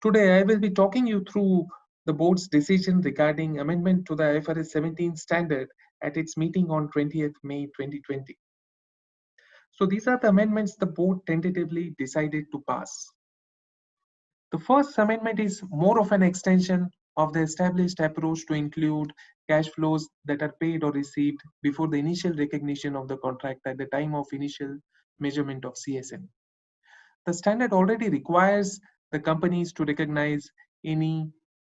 Today, I will be talking you through the board's decision regarding amendment to the IFRS 17 standard at its meeting on 20th May 2020. So these are the amendments the board tentatively decided to pass. The first amendment is more of an extension of the established approach to include cash flows that are paid or received before the initial recognition of the contract at the time of initial measurement of CSM. The standard already requires the companies to recognize any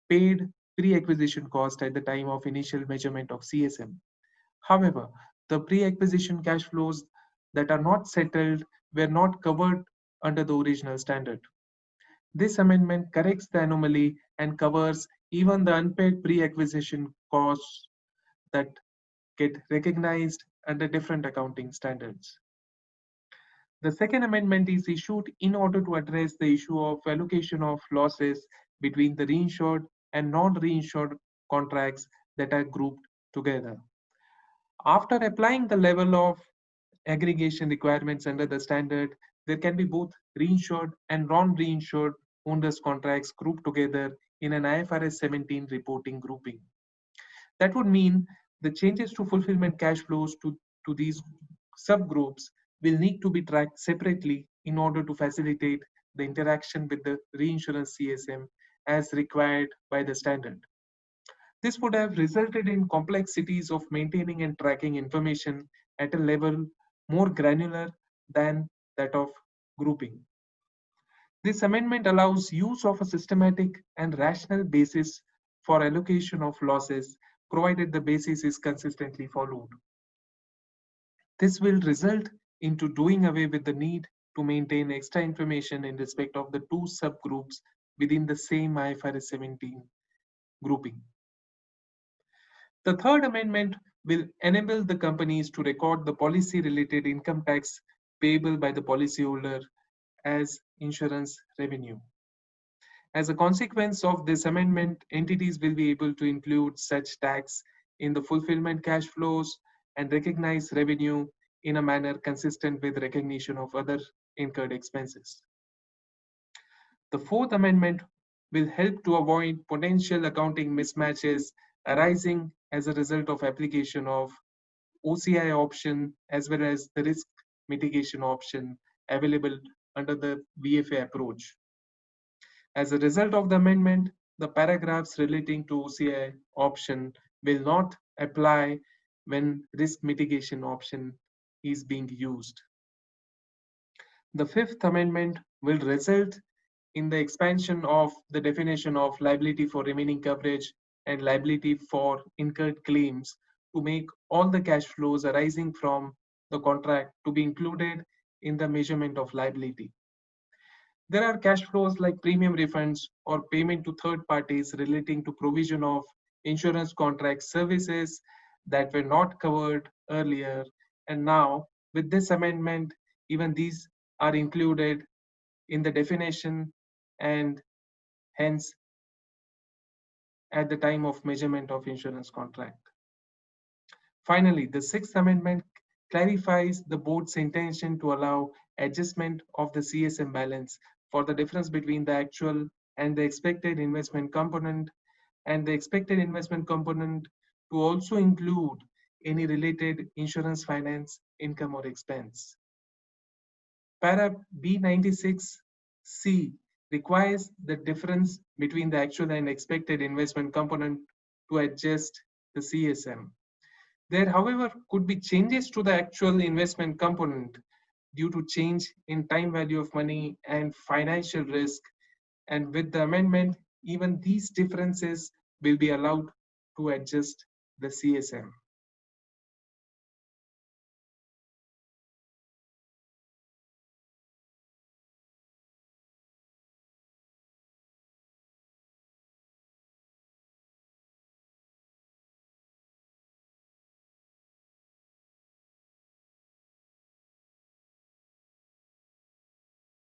paid pre-acquisition cost at the time of initial measurement of CSM. However, the pre-acquisition cash flows that are not settled were not covered under the original standard. This amendment corrects the anomaly and covers even the unpaid pre-acquisition costs that get recognized under different accounting standards. The second amendment is issued in order to address the issue of allocation of losses between the reinsured and non-reinsured contracts that are grouped together. After applying the level of aggregation requirements under the standard, there can be both reinsured and non-reinsured onerous contracts grouped together in an IFRS 17 reporting grouping. That would mean the changes to fulfillment cash flows to these subgroups will need to be tracked separately in order to facilitate the interaction with the reinsurance CSM as required by the standard. This would have resulted in complexities of maintaining and tracking information at a level more granular than that of grouping. This amendment allows use of a systematic and rational basis for allocation of losses, provided the basis is consistently followed. This will result into doing away with the need to maintain extra information in respect of the two subgroups within the same IFRS 17 grouping. The third amendment will enable the companies to record the policy-related income tax payable by the policyholder as insurance revenue. As a consequence of this amendment, entities will be able to include such tax in the fulfillment cash flows and recognize revenue in a manner consistent with recognition of other incurred expenses. The fourth amendment will help to avoid potential accounting mismatches arising as a result of application of OCI option as well as the risk mitigation option available under the VFA approach. As a result of the amendment, the paragraphs relating to OCI option will not apply when risk mitigation option is being used. The fifth amendment will result in the expansion of the definition of liability for remaining coverage and liability for incurred claims to make all the cash flows arising from the contract to be included in the measurement of liability. There are cash flows like premium refunds or payment to third parties relating to provision of insurance contract services that were not covered earlier, and now with this amendment, even these are included in the definition and hence at the time of measurement of insurance contract. Finally, the sixth amendment clarifies the board's intention to allow adjustment of the CSM balance for the difference between the actual and the expected investment component, and the expected investment component to also include any related insurance finance income or expense. Para B96C requires the difference between the actual and expected investment component to adjust the CSM. There, however, could be changes to the actual investment component due to change in time value of money and financial risk, and with the amendment, even these differences will be allowed to adjust the CSM.